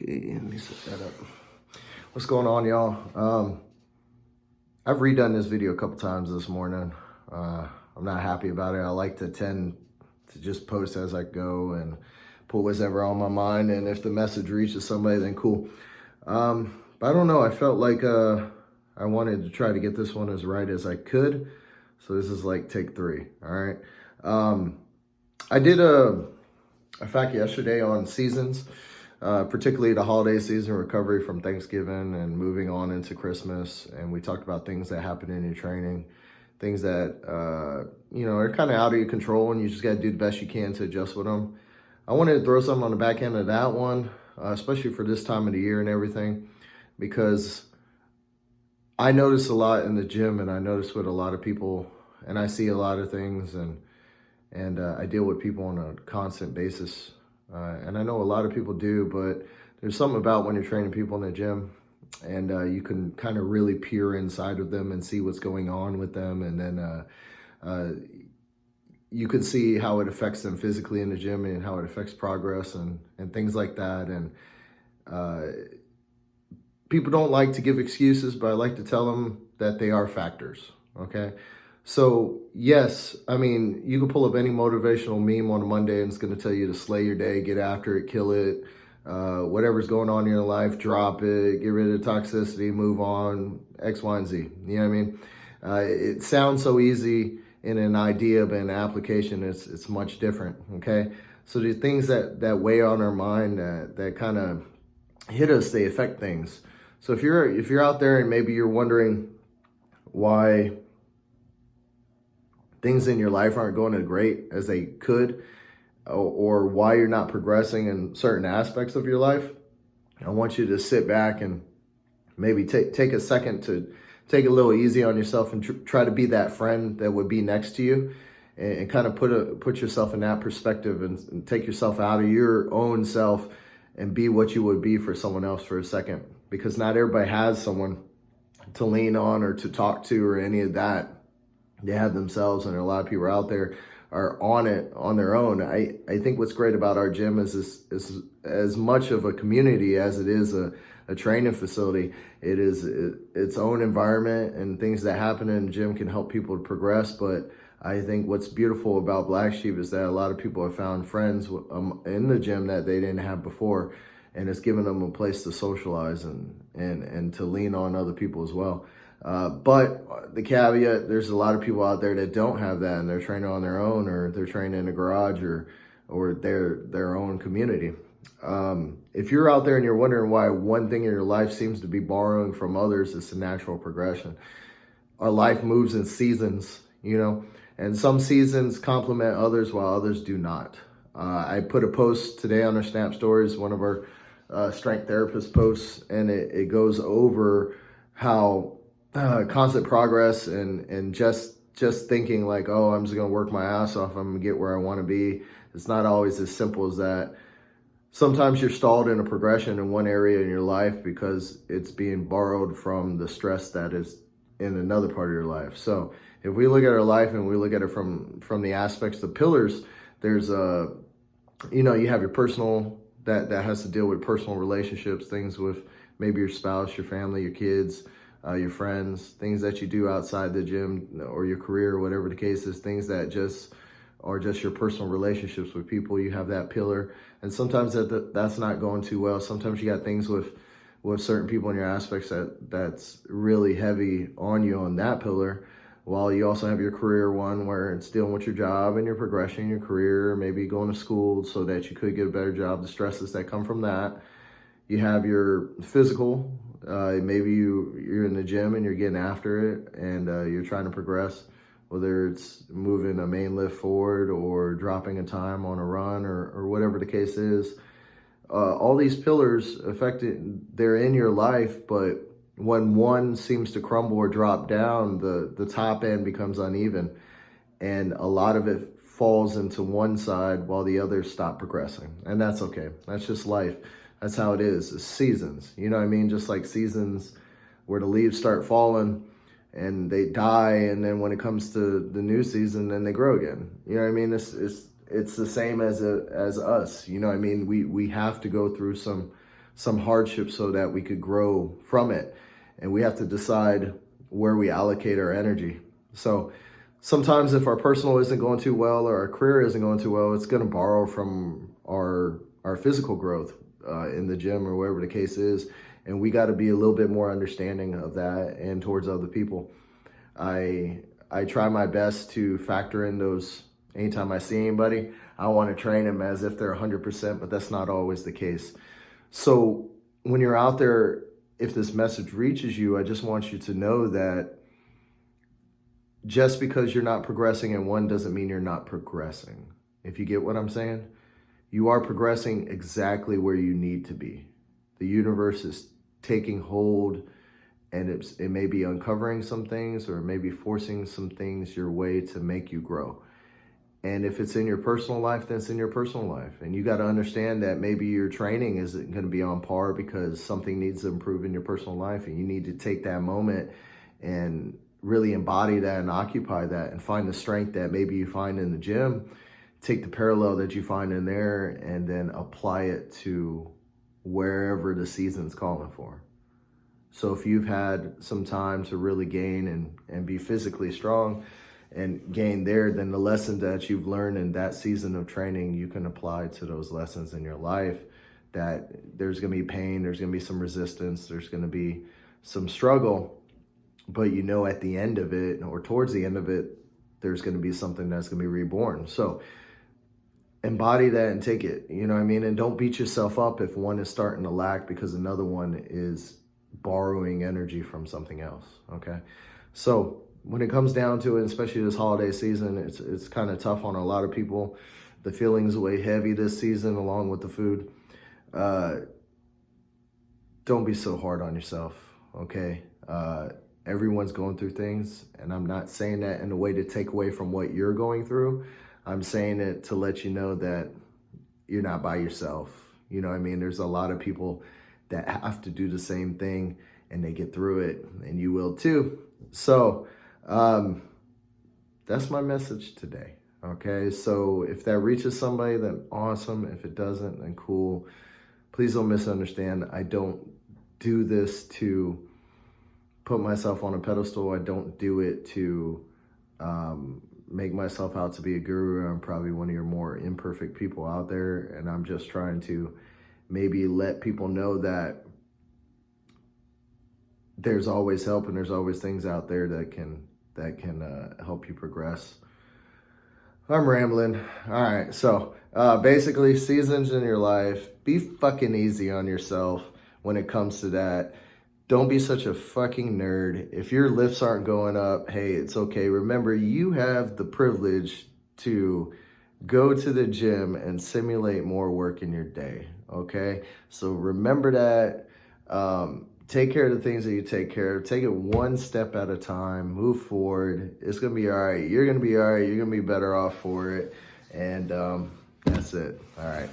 Okay, let me set that up. What's going on, y'all? I've redone this video a couple times this morning. I'm not happy about it. I like to tend to just post as I go and put whatever on my mind. And if the message reaches somebody, then cool. But I don't know. I felt like I wanted to try to get this one as right as I could. So this is like take 3. All right. I did a fact yesterday on seasons. Particularly the holiday season, recovery from Thanksgiving and moving on into Christmas. And we talked about things that happen in your training, things that, are kind of out of your control and you just got to do the best you can to adjust with them. I wanted to throw something on the back end of that one, especially for this time of the year and everything, because I notice a lot in the gym and I notice with a lot of people and I see a lot of things and I deal with people on a constant basis. And I know a lot of people do, but there's something about when you're training people in the gym and you can kind of really peer inside of them and see what's going on with them. And then you can see how it affects them physically in the gym and how it affects progress and things like that. And people don't like to give excuses, but I like to tell them that they are factors, okay? So yes, I mean, you can pull up any motivational meme on a Monday and it's going to tell you to slay your day, get after it, kill it, whatever's going on in your life, drop it, get rid of toxicity, move on, X, Y, and Z. You know what I mean? It sounds so easy in an idea, but in application, it's much different, okay? So the things that weigh on our mind, that kind of hit us, they affect things. So if you're out there and maybe you're wondering why things in your life aren't going as great as they could, or why you're not progressing in certain aspects of your life, I want you to sit back and maybe take a second to take a little easy on yourself and try to be that friend that would be next to you and kind of put yourself in that perspective and take yourself out of your own self and be what you would be for someone else for a second, because not everybody has someone to lean on or to talk to or any of that. They have themselves, and a lot of people out there are on it on their own. I think what's great about our gym is as much of a community as it is a training facility. It is its own environment, and things that happen in the gym can help people to progress. But I think what's beautiful about Black Sheep is that a lot of people have found friends in the gym that they didn't have before, and it's given them a place to socialize and to lean on other people as well. But the caveat, there's a lot of people out there that don't have that and they're training on their own, or they're training in a garage or their own community. If you're out there and you're wondering why one thing in your life seems to be borrowing from others, it's a natural progression. Our life moves in seasons, and some seasons complement others while others do not. I put a post today on our Snap Stories, one of our strength therapist posts, and it goes over how constant progress and just thinking like, oh, I'm just going to work my ass off, I'm going to get where I want to be. It's not always as simple as that. Sometimes you're stalled in a progression in one area in your life because it's being borrowed from the stress that is in another part of your life. So if we look at our life and we look at it from the aspects, the pillars, there's you have your personal, that has to deal with personal relationships, things with maybe your spouse, your family, your kids, your friends, things that you do outside the gym or your career, whatever the case is, things that just are just your personal relationships with people. You have that pillar. And sometimes that's not going too well. Sometimes you got things with certain people in your aspects that's really heavy on you on that pillar. While you also have your career one where it's dealing with your job and your progression in your career, maybe going to school so that you could get a better job, the stresses that come from that. You have your physical, maybe you're in the gym and you're getting after it and you're trying to progress, whether it's moving a main lift forward or dropping a time on a run or whatever the case is. All these pillars they're in your life, but when one seems to crumble or drop down, the top end becomes uneven and a lot of it falls into one side while the others stop progressing. And that's okay. That's just life. That's how it is. It's seasons. You know what I mean? Just like seasons where the leaves start falling and they die, and then when it comes to the new season, then they grow again. You know what I mean? It's the same as us. You know what I mean? We have to go through some some hardship so that we could grow from it. And we have to decide where we allocate our energy. So sometimes if our personal isn't going too well or our career isn't going too well, it's going to borrow from our physical growth in the gym or wherever the case is. And we got to be a little bit more understanding of that and towards other people. I try my best to factor in those. Anytime I see anybody, I want to train them as if they're 100%, but that's not always the case. So when you're out there, if this message reaches you, I just want you to know that just because you're not progressing in one doesn't mean you're not progressing. If you get what I'm saying, you are progressing exactly where you need to be. The universe is taking hold, and it may be uncovering some things, or it may be forcing some things your way to make you grow. And if it's in your personal life, then it's in your personal life. And you got to understand that maybe your training isn't going to be on par because something needs to improve in your personal life. And you need to take that moment and really embody that and occupy that and find the strength that maybe you find in the gym. Take the parallel that you find in there and then apply it to wherever the season's calling for. So if you've had some time to really gain and be physically strong, and gain there, then the lessons that you've learned in that season of training, you can apply to those lessons in your life. That there's going to be pain, there's going to be some resistance, there's going to be some struggle, but you know at the end of it, or towards the end of it, there's going to be something that's going to be reborn. So embody that and take it, you know what I mean? And don't beat yourself up if one is starting to lack because another one is borrowing energy from something else, okay? So when it comes down to it, especially this holiday season, it's kind of tough on a lot of people. The feelings weigh heavy this season along with the food. Don't be so hard on yourself, okay? Everyone's going through things, and I'm not saying that in a way to take away from what you're going through. I'm saying it to let you know that you're not by yourself. You know what I mean? There's a lot of people that have to do the same thing, and they get through it, and you will too. So that's my message today. Okay, so if that reaches somebody, then awesome. If it doesn't, then cool. Please don't misunderstand. I don't do this to put myself on a pedestal. I don't do it to make myself out to be a guru. I'm probably one of your more imperfect people out there, and I'm just trying to maybe let people know that there's always help and there's always things out there that can help you progress. I'm rambling. All right. So basically, seasons in your life, be fucking easy on yourself when it comes to that. Don't be such a fucking nerd. If your lifts aren't going up, hey, it's okay. Remember, you have the privilege to go to the gym and simulate more work in your day. Okay. So remember that. Take care of the things that you take care of. Take it one step at a time. Move forward. It's going to be all right. You're going to be all right. You're going to be better off for it. And that's it. All right.